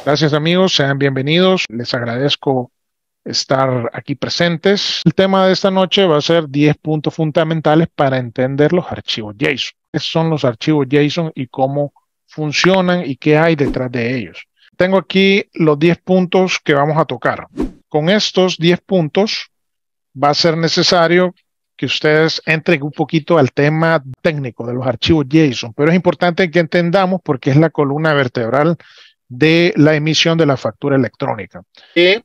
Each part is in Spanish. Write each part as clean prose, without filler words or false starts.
Gracias amigos, sean bienvenidos. Les agradezco estar aquí presentes. El tema de esta noche va a ser 10 puntos fundamentales para entender los archivos JSON. ¿Qué son los archivos JSON y cómo funcionan y qué hay detrás de ellos? Tengo aquí los 10 puntos que vamos a tocar. Con estos 10 puntos va a ser necesario que ustedes entren un poquito al tema técnico de los archivos JSON, pero es importante que entendamos porque es la columna vertebral de la emisión de la factura electrónica. Eh,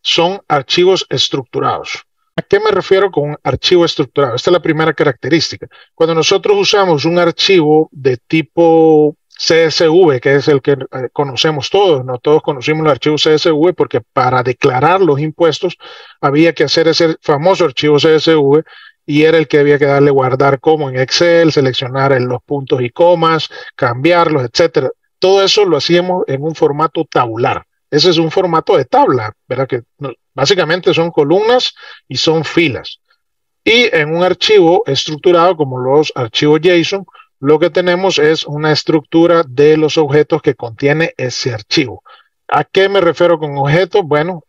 Son archivos estructurados. ¿A qué me refiero con un archivo estructurado? Esta es la primera característica. Cuando nosotros usamos un archivo de tipo CSV, que es el que conocemos todos, no todos conocimos los archivos CSV porque para declarar los impuestos había que hacer ese famoso archivo CSV y era el que había que darle guardar como en Excel, seleccionar los puntos y comas, cambiarlos, etcétera. Todo eso lo hacíamos en un formato tabular. Ese es un formato de tabla, ¿verdad? Que básicamente son columnas y son filas. Y en un archivo estructurado como los archivos JSON, lo que tenemos es una estructura de los objetos que contiene ese archivo. ¿A qué me refiero con objeto? Bueno,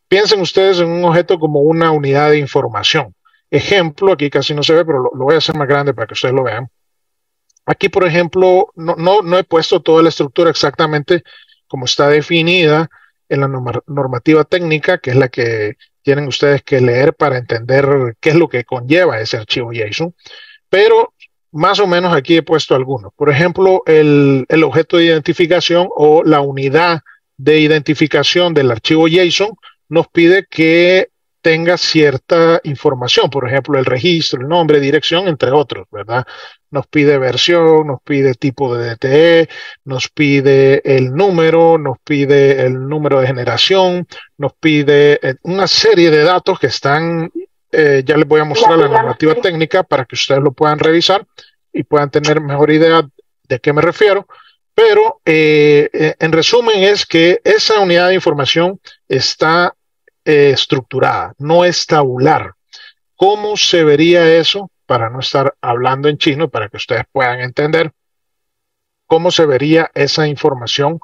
piensen ustedes en un objeto como una unidad de información. Ejemplo, aquí casi no se ve, pero lo voy a hacer más grande para que ustedes lo vean. Aquí, por ejemplo, no he puesto toda la estructura exactamente como está definida en la normativa técnica, que es la que tienen ustedes que leer para entender qué es lo que conlleva ese archivo JSON. Pero más o menos aquí he puesto algunos. Por ejemplo, el objeto de identificación o la unidad de identificación del archivo JSON nos pide que tenga cierta información, por ejemplo, el registro, el nombre, dirección, entre otros, ¿verdad? Nos pide versión, nos pide tipo de DTE, nos pide el número, nos pide el número de generación, nos pide una serie de datos que están, ya les voy a mostrar la normativa técnica para que ustedes lo puedan revisar y puedan tener mejor idea de qué me refiero. Pero en resumen es que esa unidad de información está estructurada, no es tabular. ¿Cómo se vería eso? Para no estar hablando en chino, para que ustedes puedan entender cómo se vería esa información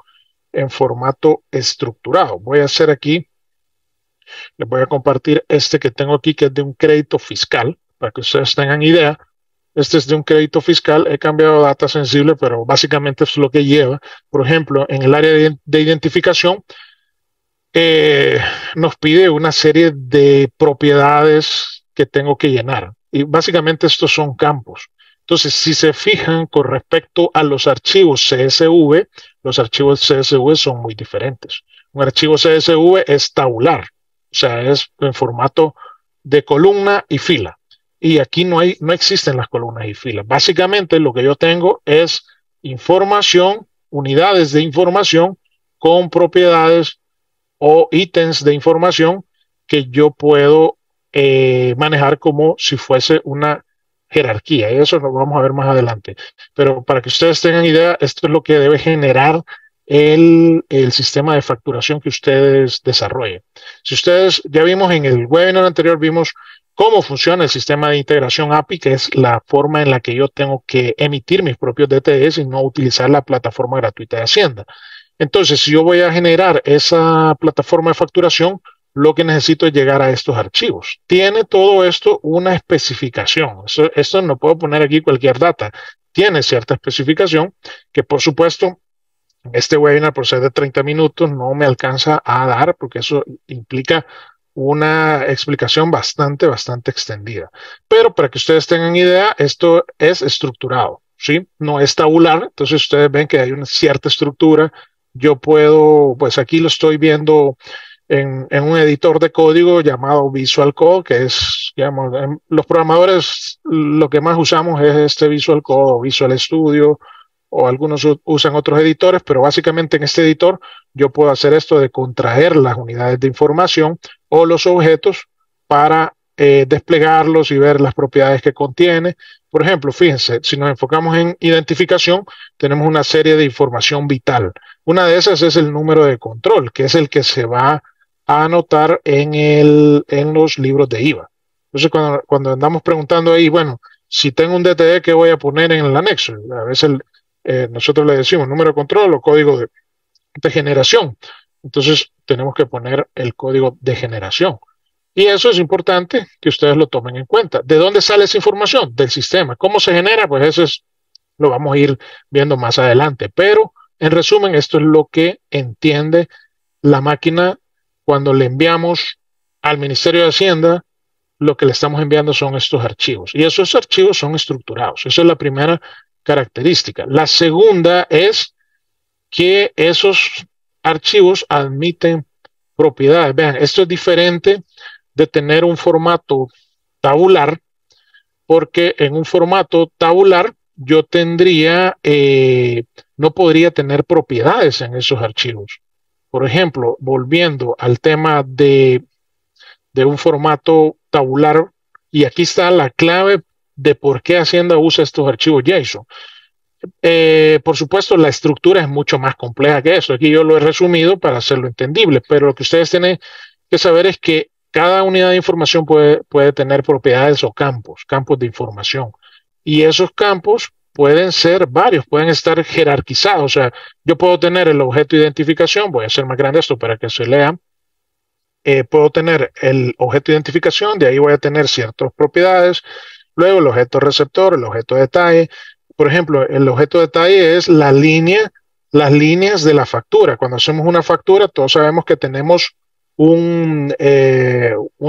en formato estructurado. Voy a hacer aquí, les voy a compartir este que tengo aquí, que es de un crédito fiscal, para que ustedes tengan idea. Este es de un crédito fiscal, he cambiado data sensible, pero básicamente es lo que lleva. Por ejemplo, en el área de identificación, nos pide una serie de propiedades que tengo que llenar. Y básicamente estos son campos. Entonces, si se fijan con respecto a los archivos CSV, los archivos CSV son muy diferentes. Un archivo CSV es tabular, o sea, es en formato de columna y fila. Y aquí no existen las columnas y filas. Básicamente lo que yo tengo es información, unidades de información con propiedades o ítems de información que yo puedo manejar como si fuese una jerarquía. Y eso lo vamos a ver más adelante. Pero para que ustedes tengan idea, esto es lo que debe generar el sistema de facturación que ustedes desarrollen. Si ustedes, ya vimos en el webinar anterior, vimos cómo funciona el sistema de integración API, que es la forma en la que yo tengo que emitir mis propios DTS y no utilizar la plataforma gratuita de Hacienda. Entonces, si yo voy a generar esa plataforma de facturación, lo que necesito es llegar a estos archivos. Tiene todo esto una especificación. Esto no puedo poner aquí cualquier data. Tiene cierta especificación que, por supuesto, este webinar, por ser de 30 minutos, no me alcanza a dar porque eso implica una explicación bastante extendida. Pero para que ustedes tengan idea, esto es estructurado, ¿sí? No es tabular. Entonces, ustedes ven que hay una cierta estructura. Yo puedo, pues aquí lo estoy viendo en un editor de código llamado Visual Code, que es, digamos, los programadores lo que más usamos es este Visual Code o Visual Studio, o algunos usan otros editores, pero básicamente en este editor yo puedo hacer esto de contraer las unidades de información o los objetos para desplegarlos y ver las propiedades que contiene. Por ejemplo, fíjense, si nos enfocamos en identificación, tenemos una serie de información vital. Una de esas es el número de control, que es el que se va a anotar en los libros de IVA. Entonces, cuando andamos preguntando ahí, bueno, si tengo un DTE, ¿qué voy a poner en el anexo? A veces nosotros le decimos número de control o código de generación. Entonces tenemos que poner el código de generación. Y eso es importante que ustedes lo tomen en cuenta. ¿De dónde sale esa información? Del sistema. ¿Cómo se genera? Pues eso es, lo vamos a ir viendo más adelante. Pero en resumen, esto es lo que entiende la máquina cuando le enviamos al Ministerio de Hacienda. Lo que le estamos enviando son estos archivos. Y esos archivos son estructurados. Esa es la primera característica. La segunda es que esos archivos admiten propiedades. Vean, esto es diferente de tener un formato tabular, porque en un formato tabular yo tendría, no podría tener propiedades en esos archivos. Por ejemplo, volviendo al tema de un formato tabular, y aquí está la clave de por qué Hacienda usa estos archivos JSON. Por supuesto, la estructura es mucho más compleja que eso. Aquí yo lo he resumido para hacerlo entendible, pero lo que ustedes tienen que saber es que cada unidad de información puede tener propiedades o campos de información. Y esos campos pueden ser varios, pueden estar jerarquizados. O sea, yo puedo tener el objeto de identificación, voy a hacer más grande esto para que se lea. Puedo tener el objeto de identificación, de ahí voy a tener ciertas propiedades. Luego el objeto receptor, el objeto de detalle. Por ejemplo, el objeto de detalle es la línea, las líneas de la factura. Cuando hacemos una factura, todos sabemos que tenemos un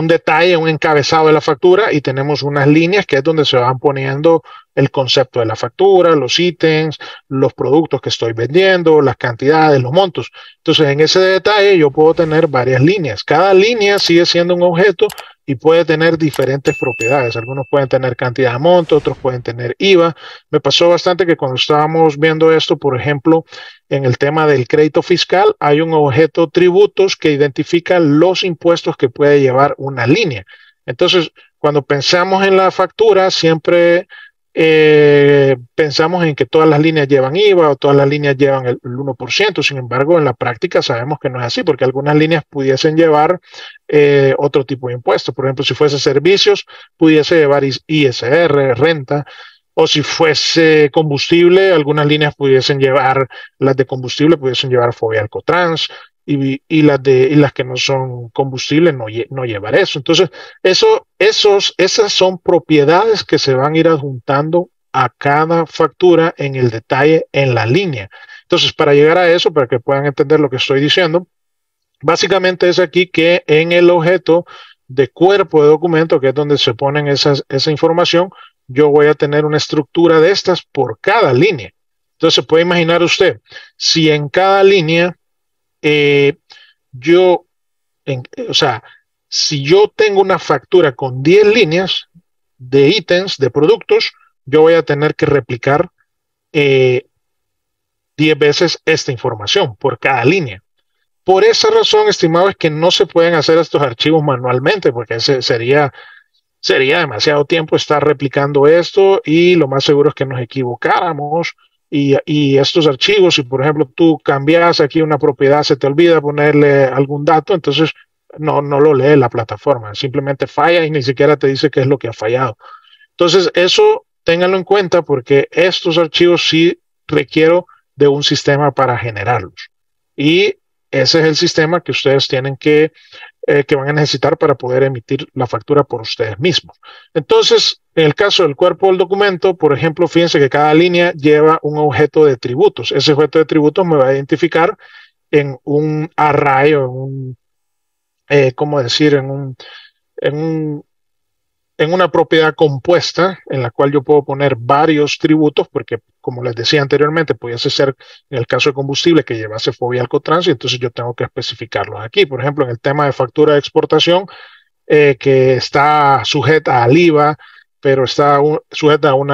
detalle, un encabezado de la factura y tenemos unas líneas que es donde se van poniendo el concepto de la factura, los ítems, los productos que estoy vendiendo, las cantidades, los montos. Entonces, en ese detalle yo puedo tener varias líneas. Cada línea sigue siendo un objeto y puede tener diferentes propiedades. Algunos pueden tener cantidad de monto, otros pueden tener IVA. Me pasó bastante que cuando estábamos viendo esto, por ejemplo, en el tema del crédito fiscal, hay un objeto tributos que identifica los impuestos que puede llevar una línea. Entonces, cuando pensamos en la factura, siempre pensamos en que todas las líneas llevan IVA o todas las líneas llevan el 1%. Sin embargo, en la práctica sabemos que no es así, porque algunas líneas pudiesen llevar otro tipo de impuestos. Por ejemplo, si fuese servicios, pudiese llevar ISR, renta. O si fuese combustible, algunas líneas pudiesen llevar, las de combustible pudiesen llevar FOBE Alcotrans, y las que no son combustibles no llevar eso. Entonces, esas son propiedades que se van a ir adjuntando a cada factura en el detalle en la línea. Entonces, para llegar a eso, para que puedan entender lo que estoy diciendo, básicamente es aquí que en el objeto de cuerpo de documento, que es donde se ponen esa información, yo voy a tener una estructura de estas por cada línea. Entonces, se puede imaginar usted, si en cada línea o sea, si yo tengo una factura con 10 líneas de ítems, de productos, yo voy a tener que replicar 10 veces esta información por cada línea. Por esa razón, estimado, es que no se pueden hacer estos archivos manualmente, porque sería demasiado tiempo estar replicando esto y lo más seguro es que nos equivocáramos. Y estos archivos, si por ejemplo tú cambias aquí una propiedad, se te olvida ponerle algún dato, entonces no lo lee la plataforma, simplemente falla y ni siquiera te dice qué es lo que ha fallado. Entonces eso ténganlo en cuenta porque estos archivos sí requiero de un sistema para generarlos. Y ese es el sistema que ustedes tienen que van a necesitar para poder emitir la factura por ustedes mismos. Entonces, en el caso del cuerpo del documento, por ejemplo, fíjense que cada línea lleva un objeto de tributos. Ese objeto de tributos me va a identificar en un array o en un, ¿cómo decir? En una propiedad compuesta en la cual yo puedo poner varios tributos, porque como les decía anteriormente, pudiese ser en el caso de combustible que llevase FOBE Alcotrans, y entonces yo tengo que especificarlos aquí. Por ejemplo, en el tema de factura de exportación, que está sujeta al IVA, pero está sujeta a un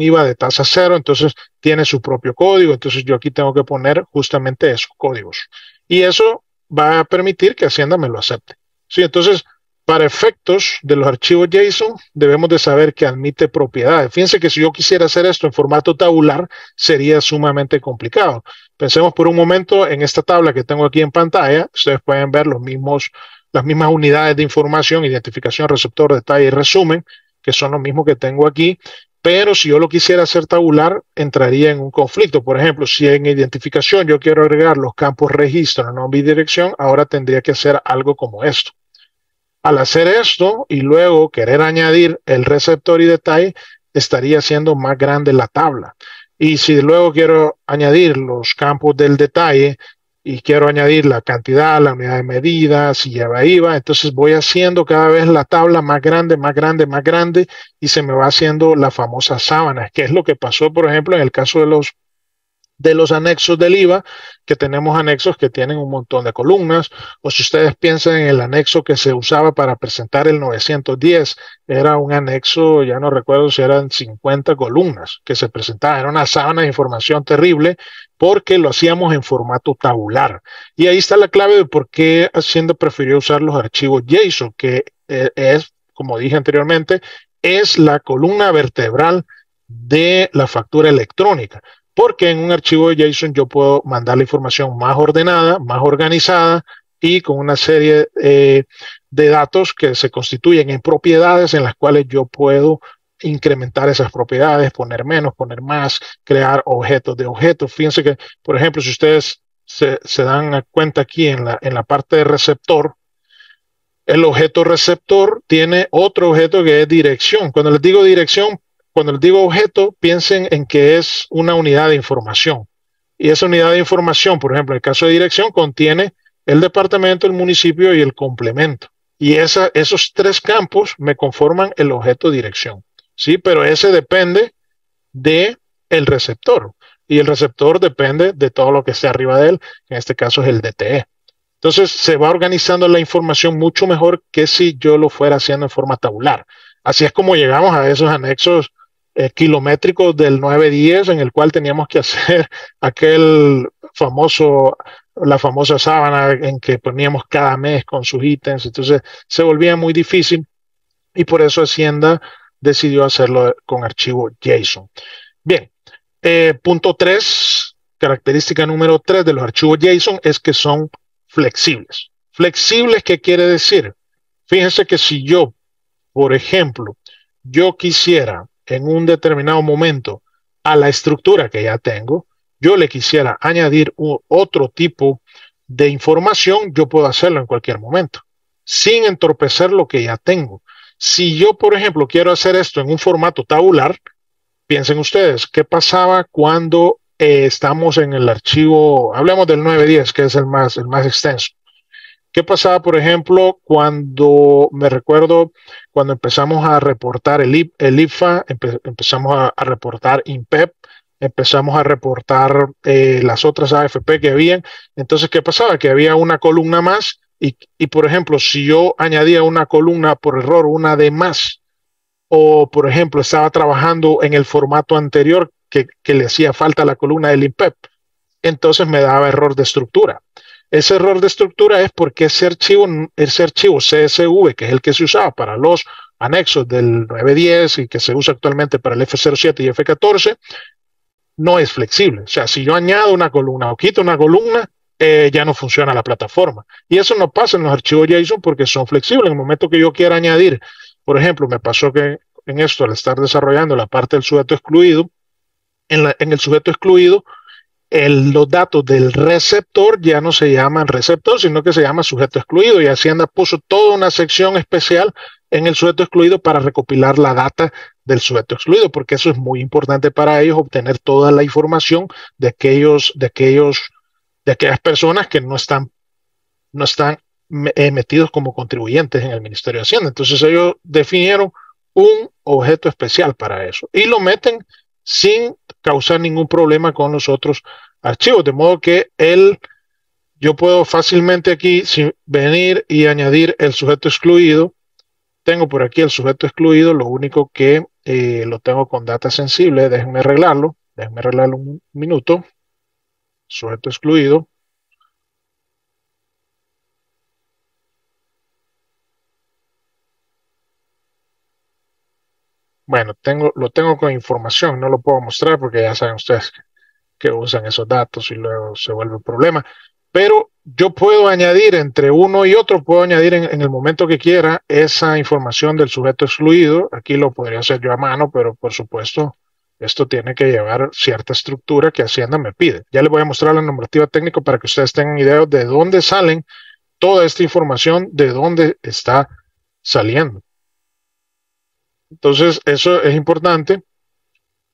IVA de tasa cero, entonces tiene su propio código, entonces yo aquí tengo que poner justamente esos códigos. Y eso va a permitir que Hacienda me lo acepte. Sí, entonces, para efectos de los archivos JSON, debemos de saber que admite propiedades. Fíjense que si yo quisiera hacer esto en formato tabular, sería sumamente complicado. Pensemos por un momento en esta tabla que tengo aquí en pantalla. Ustedes pueden ver las mismas unidades de información, identificación, receptor, detalle y resumen, que son los mismos que tengo aquí. Pero si yo lo quisiera hacer tabular, entraría en un conflicto. Por ejemplo, si en identificación yo quiero agregar los campos registro, no bidirección, ahora tendría que hacer algo como esto. Al hacer esto y luego querer añadir el receptor y detalle, estaría haciendo más grande la tabla. Y si luego quiero añadir los campos del detalle y quiero añadir la cantidad, la unidad de medida, si lleva IVA, entonces voy haciendo cada vez la tabla más grande, más grande, más grande y se me va haciendo la famosa sábana, que es lo que pasó, por ejemplo, en el caso de los anexos del IVA, que tenemos anexos que tienen un montón de columnas, o si ustedes piensan en el anexo que se usaba para presentar el 910, era un anexo, ya no recuerdo si eran 50 columnas que se presentaba, era una sábana de información terrible porque lo hacíamos en formato tabular. Y ahí está la clave de por qué Hacienda prefirió usar los archivos JSON, que es, como dije anteriormente, es la columna vertebral de la factura electrónica porque en un archivo de JSON yo puedo mandar la información más ordenada, más organizada y con una serie de datos que se constituyen en propiedades en las cuales yo puedo incrementar esas propiedades, poner menos, poner más, crear objetos de objetos. Fíjense que, por ejemplo, si ustedes se dan cuenta aquí en la parte de receptor, el objeto receptor tiene otro objeto que es dirección. Cuando les digo dirección, cuando les digo objeto, piensen en que es una unidad de información. Y esa unidad de información, por ejemplo, en el caso de dirección, contiene el departamento, el municipio y el complemento. Y esos tres campos me conforman el objeto dirección. ¿Sí? Pero ese depende de el receptor. Y el receptor depende de todo lo que esté arriba de él. En este caso es el DTE. Entonces se va organizando la información mucho mejor que si yo lo fuera haciendo en forma tabular. Así es como llegamos a esos anexos kilométricos del 910 en el cual teníamos que hacer aquel famoso, la famosa sábana en que poníamos cada mes con sus ítems. Entonces se volvía muy difícil y por eso Hacienda decidió hacerlo con archivo JSON. Bien, punto 3, característica número 3 de los archivos JSON es que son flexibles. ¿Flexibles qué quiere decir? Fíjense que si yo, por ejemplo, yo quisiera en un determinado momento a la estructura que ya tengo, yo le quisiera añadir otro tipo de información, yo puedo hacerlo en cualquier momento, sin entorpecer lo que ya tengo. Si yo, por ejemplo, quiero hacer esto en un formato tabular, piensen ustedes, ¿qué pasaba cuando estamos en el archivo, hablemos del 910, que es el más extenso? ¿Qué pasaba, por ejemplo, cuando me recuerdo cuando empezamos a reportar el IFA, empezamos a reportar INPEP, empezamos a reportar las otras AFP que habían? Entonces, ¿qué pasaba? Que había una columna más y, por ejemplo, si yo añadía una columna por error, una de más, o, por ejemplo, estaba trabajando en el formato anterior que le hacía falta la columna del INPEP, entonces me daba error de estructura. Ese error de estructura es porque ese archivo CSV, que es el que se usaba para los anexos del 910 y que se usa actualmente para el F07 y F14, no es flexible. O sea, si yo añado una columna o quito una columna, ya no funciona la plataforma. Y eso no pasa en los archivos JSON porque son flexibles. En el momento que yo quiera añadir, por ejemplo, me pasó que en esto, al estar desarrollando la parte del sujeto excluido, en el sujeto excluido, los datos del receptor ya no se llaman receptor, sino que se llama sujeto excluido. Y Hacienda puso toda una sección especial en el sujeto excluido para recopilar la data del sujeto excluido, porque eso es muy importante para ellos, obtener toda la información de aquellas personas que no están metidos como contribuyentes en el Ministerio de Hacienda. Entonces ellos definieron un objeto especial para eso y lo meten sin causar ningún problema con los otros archivos, de modo que yo puedo fácilmente aquí venir y añadir el sujeto excluido. Tengo por aquí el sujeto excluido, lo único que lo tengo con data sensible. Déjenme arreglarlo un minuto. Sujeto excluido. Bueno, lo tengo con información, no lo puedo mostrar porque ya saben ustedes que usan esos datos y luego se vuelve un problema. pero yo puedo añadir entre uno y otro, puedo añadir en el momento que quiera esa información del sujeto excluido. Aquí lo podría hacer yo a mano, pero por supuesto esto tiene que llevar cierta estructura que Hacienda me pide. Ya les voy a mostrar la normativa técnica para que ustedes tengan idea de dónde salen toda esta información, de dónde está saliendo. Entonces, eso es importante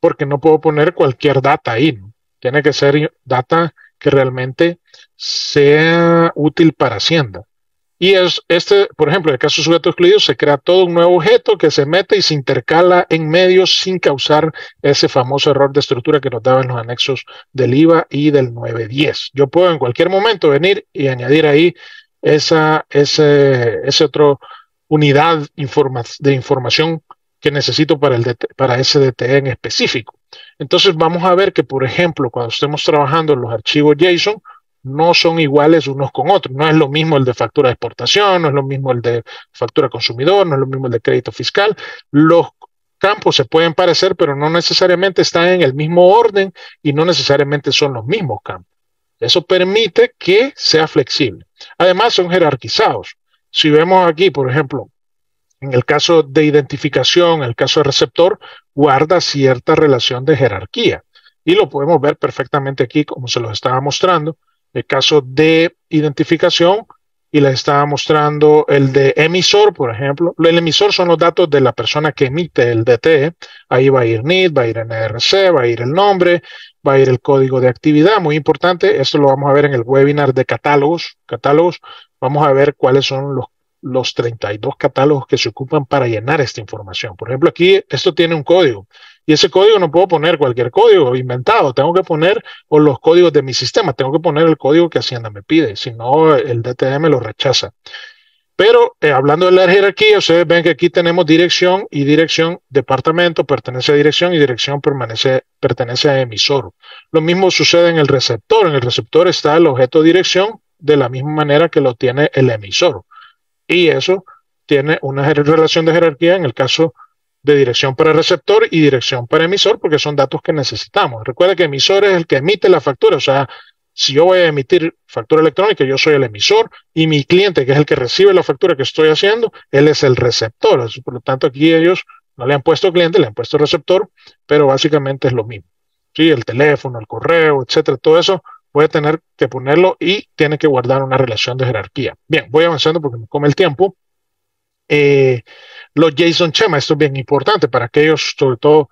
porque no puedo poner cualquier data ahí, ¿no? Tiene que ser data que realmente sea útil para Hacienda. Y por ejemplo, en el caso de sujeto excluido, se crea todo un nuevo objeto que se mete y se intercala en medio sin causar ese famoso error de estructura que nos daban los anexos del IVA y del 910. Yo puedo en cualquier momento venir y añadir ahí ese otro unidad de información que necesito para ese DTE en específico. Entonces vamos a ver que, por ejemplo, cuando estemos trabajando en los archivos JSON, no son iguales unos con otros. No es lo mismo el de factura de exportación, no es lo mismo el de factura consumidor, no es lo mismo el de crédito fiscal. Los campos se pueden parecer, pero no necesariamente están en el mismo orden y no necesariamente son los mismos campos. Eso permite que sea flexible. Además, son jerarquizados. Si vemos aquí, por ejemplo, en el caso de identificación, en el caso de receptor, guarda cierta relación de jerarquía. Y lo podemos ver perfectamente aquí, como se los estaba mostrando. El caso de identificación, y les estaba mostrando el de emisor, por ejemplo. El emisor son los datos de la persona que emite el DTE. Ahí va a ir NID, va a ir NRC, va a ir el nombre, va a ir el código de actividad. Muy importante, esto lo vamos a ver en el webinar de catálogos. Vamos a ver cuáles son los 32 catálogos que se ocupan para llenar esta información. Por ejemplo, aquí esto tiene un código. Y ese código no puedo poner cualquier código inventado. Tengo que poner, o los códigos de mi sistema, tengo que poner el código que Hacienda me pide. Si no, el DTE me lo rechaza. Pero hablando de la jerarquía, ustedes ven que aquí tenemos dirección y dirección, departamento pertenece a dirección y dirección pertenece a emisor. Lo mismo sucede en el receptor. En el receptor está el objeto dirección de la misma manera que lo tiene el emisor. Y eso tiene una relación de jerarquía en el caso de dirección para receptor y dirección para emisor, porque son datos que necesitamos. Recuerda que emisor es el que emite la factura, o sea, si yo voy a emitir factura electrónica, yo soy el emisor y mi cliente, que es el que recibe la factura que estoy haciendo, él es el receptor. Por lo tanto, aquí ellos no le han puesto cliente, le han puesto receptor, pero básicamente es lo mismo. Sí, el teléfono, el correo, etcétera, todo eso voy a tener que ponerlo y tiene que guardar una relación de jerarquía. Bien, voy avanzando porque me come el tiempo. Los JSON Schema, esto es bien importante para aquellos, sobre todo,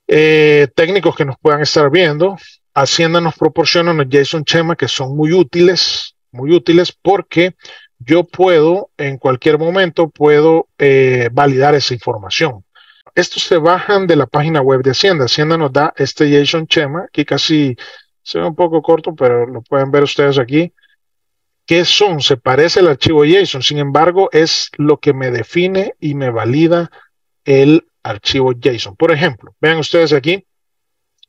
técnicos que nos puedan estar viendo. Hacienda nos proporciona unos JSON Schema que son muy útiles porque yo puedo, en cualquier momento, validar esa información. Estos se bajan de la página web de Hacienda. Hacienda nos da este JSON Schema, aquí casi se ve un poco corto, pero lo pueden ver ustedes aquí. ¿Qué son? Se parece al archivo JSON, sin embargo, es lo que me define y me valida el archivo JSON. Por ejemplo, vean ustedes aquí,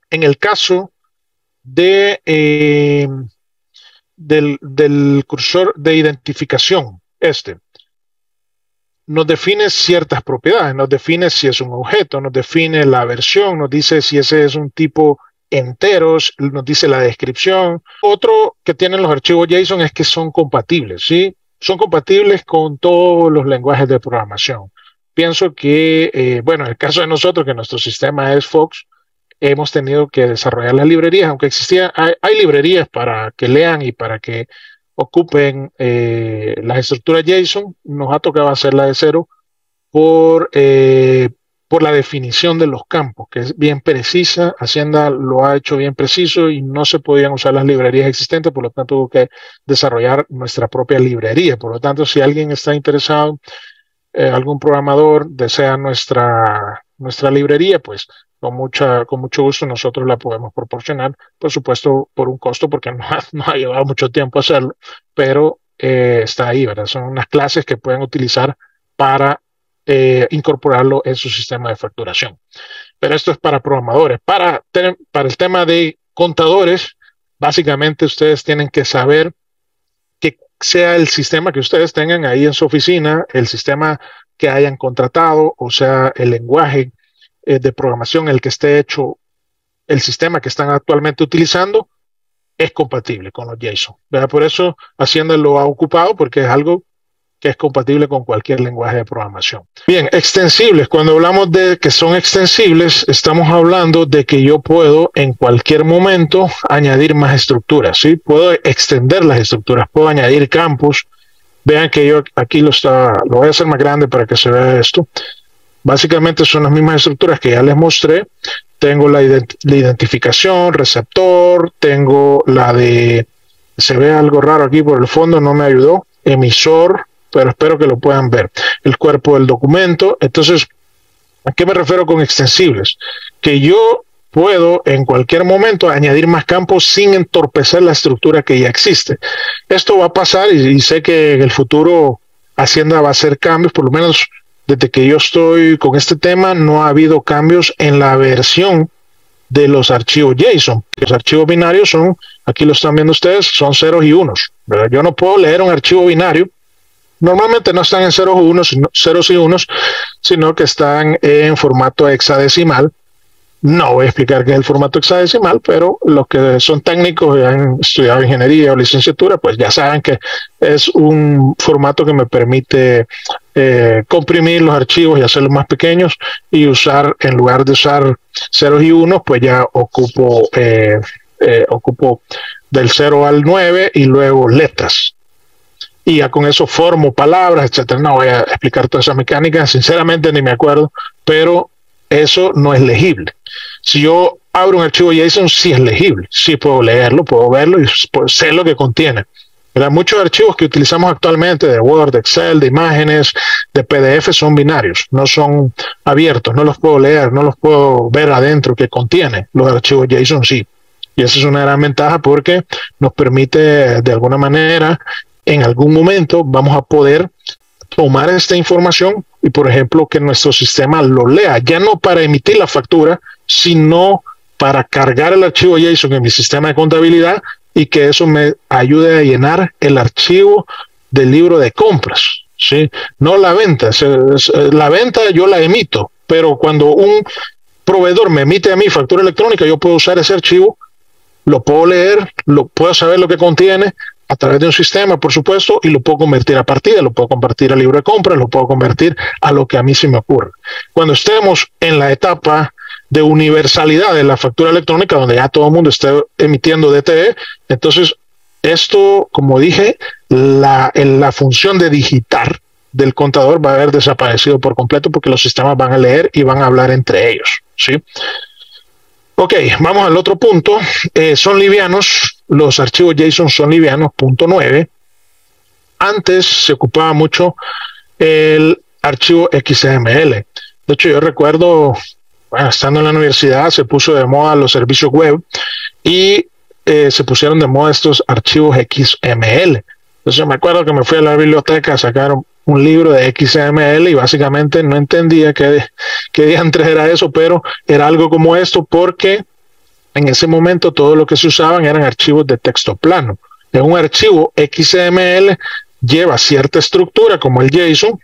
en el caso del cursor de identificación, nos define ciertas propiedades, nos define si es un objeto, nos define la versión, nos dice si ese es un tipo enteros, nos dice la descripción. Otro que tienen los archivos JSON es que son compatibles, ¿sí? Son compatibles con todos los lenguajes de programación. Pienso que, bueno, en el caso de nosotros, que nuestro sistema es Fox, hemos tenido que desarrollar las librerías, aunque hay librerías para que lean y para que ocupen las estructuras JSON, nos ha tocado hacerla de cero por la definición de los campos, que es bien precisa. Hacienda lo ha hecho bien preciso y no se podían usar las librerías existentes, por lo tanto tuvo que desarrollar nuestra propia librería. Por lo tanto, si alguien está interesado, algún programador desea nuestra librería, pues con mucho gusto nosotros la podemos proporcionar, por supuesto por un costo, porque no ha llevado mucho tiempo hacerlo, pero está ahí, ¿verdad? Son unas clases que pueden utilizar para incorporarlo en su sistema de facturación. Pero esto es para programadores. Para el tema de contadores, básicamente ustedes tienen que saber que sea el sistema que ustedes tengan ahí en su oficina, el sistema que hayan contratado, o sea, el lenguaje de programación en el que esté hecho el sistema que están actualmente utilizando, es compatible con los JSON, ¿verdad? Por eso Hacienda lo ha ocupado, porque es algo que es compatible con cualquier lenguaje de programación. Bien, extensibles. Cuando hablamos de que son extensibles, estamos hablando de que yo puedo en cualquier momento añadir más estructuras, ¿sí? Puedo extender las estructuras, puedo añadir campos. Vean que yo aquí lo voy a hacer más grande para que se vea esto. Básicamente son las mismas estructuras que ya les mostré. Tengo la identificación, receptor, tengo la de, se ve algo raro aquí por el fondo, no me ayudó, emisor, pero espero que lo puedan ver. El cuerpo del documento. Entonces, ¿a qué me refiero con extensibles? Que yo puedo en cualquier momento añadir más campos sin entorpecer la estructura que ya existe. Esto va a pasar y sé que en el futuro Hacienda va a hacer cambios, por lo menos desde que yo estoy con este tema no ha habido cambios en la versión de los archivos JSON. Los archivos binarios son, aquí lo están viendo ustedes, son ceros y unos, ¿verdad? Yo no puedo leer un archivo binario. Normalmente no están en ceros y unos, sino que están en formato hexadecimal. No voy a explicar qué es el formato hexadecimal, pero los que son técnicos y han estudiado ingeniería o licenciatura, pues ya saben que es un formato que me permite comprimir los archivos y hacerlos más pequeños y usar, en lugar de usar ceros y unos, pues ya ocupo del 0 al 9 y luego letras. Y ya con eso formo palabras, etcétera. No voy a explicar toda esa mecánica, sinceramente ni me acuerdo, pero eso no es legible. Si yo abro un archivo JSON, sí es legible, sí puedo leerlo, puedo verlo y sé lo que contiene. ¿Verdad? Muchos archivos que utilizamos actualmente de Word, de Excel, de imágenes, de PDF son binarios, no son abiertos, no los puedo leer, no los puedo ver adentro que contiene. Los archivos JSON sí. Y esa es una gran ventaja porque nos permite de alguna manera, en algún momento vamos a poder tomar esta información y, por ejemplo, que nuestro sistema lo lea, ya no para emitir la factura, sino para cargar el archivo JSON en mi sistema de contabilidad y que eso me ayude a llenar el archivo del libro de compras, ¿sí? No la venta. La venta yo la emito, pero cuando un proveedor me emite a mí factura electrónica, yo puedo usar ese archivo, lo puedo leer, puedo saber lo que contiene a través de un sistema, por supuesto, y lo puedo convertir a partida, lo puedo convertir a libro de compras, lo puedo convertir a lo que a mí se me ocurre. Cuando estemos en la etapa de universalidad de la factura electrónica, donde ya todo el mundo esté emitiendo DTE, entonces esto, como dije, la función de digitar del contador va a haber desaparecido por completo porque los sistemas van a leer y van a hablar entre ellos, ¿sí? Ok, vamos al otro punto. Son livianos, los archivos JSON son livianos, punto 9. Antes se ocupaba mucho el archivo XML. De hecho, yo recuerdo, bueno, estando en la universidad, se puso de moda los servicios web y se pusieron de moda estos archivos XML. Entonces me acuerdo que me fui a la biblioteca a sacar un libro de XML y básicamente no entendía qué diantres era eso, pero era algo como esto porque en ese momento todo lo que se usaban eran archivos de texto plano. En un archivo XML lleva cierta estructura como el JSON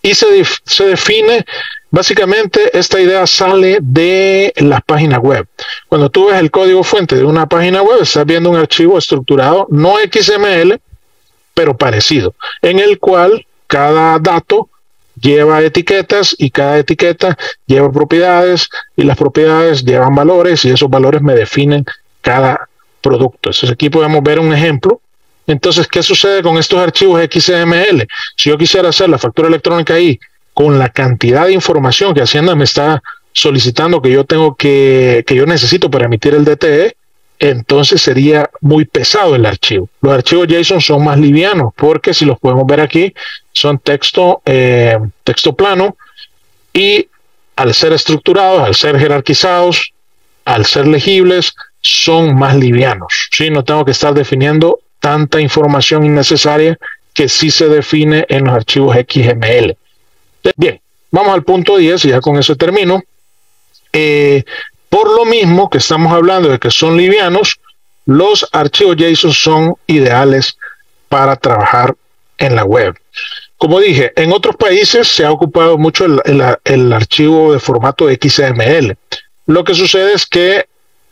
y se define, básicamente esta idea sale de las páginas web. Cuando tú ves el código fuente de una página web, estás viendo un archivo estructurado, no XML, pero parecido, en el cual cada dato lleva etiquetas y cada etiqueta lleva propiedades y las propiedades llevan valores y esos valores me definen cada producto. Entonces aquí podemos ver un ejemplo. Entonces, ¿qué sucede con estos archivos XML? Si yo quisiera hacer la factura electrónica ahí con la cantidad de información que Hacienda me está solicitando que yo tengo que yo necesito para emitir el DTE, entonces sería muy pesado el archivo. Los archivos JSON son más livianos porque, si los podemos ver aquí, son texto plano y al ser estructurados, al ser jerarquizados, al ser legibles, son más livianos, ¿sí? No tengo que estar definiendo tanta información innecesaria que sí se define en los archivos XML. Bien, vamos al punto 10 y ya con eso termino. Por lo mismo que estamos hablando de que son livianos, los archivos JSON son ideales para trabajar en la web. Como dije, en otros países se ha ocupado mucho el archivo de formato XML. Lo que sucede es que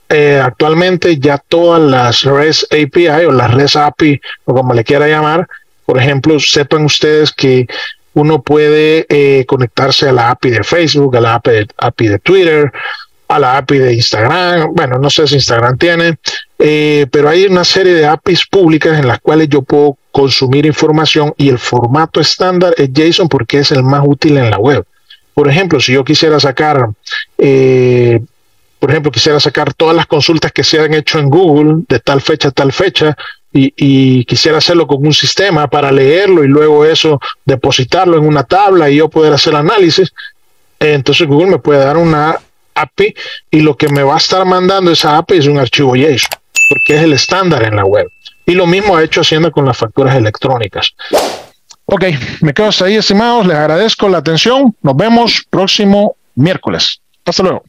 actualmente ya todas las REST API o las REST API o como le quiera llamar, por ejemplo, sepan ustedes que uno puede conectarse a la API de Facebook, a la API de Twitter, a la API de Instagram. Bueno, no sé si Instagram tiene, pero hay una serie de APIs públicas en las cuales yo puedo consumir información y el formato estándar es JSON porque es el más útil en la web. Por ejemplo, si yo quisiera sacar, quisiera sacar todas las consultas que se han hecho en Google de tal fecha a tal fecha y quisiera hacerlo con un sistema para leerlo y luego eso depositarlo en una tabla y yo poder hacer análisis, entonces Google me puede dar una API y lo que me va a estar mandando esa API es un archivo JSON, porque es el estándar en la web. Y lo mismo ha hecho Hacienda con las facturas electrónicas. Ok, me quedo hasta ahí, estimados. Les agradezco la atención. Nos vemos próximo miércoles. Hasta luego.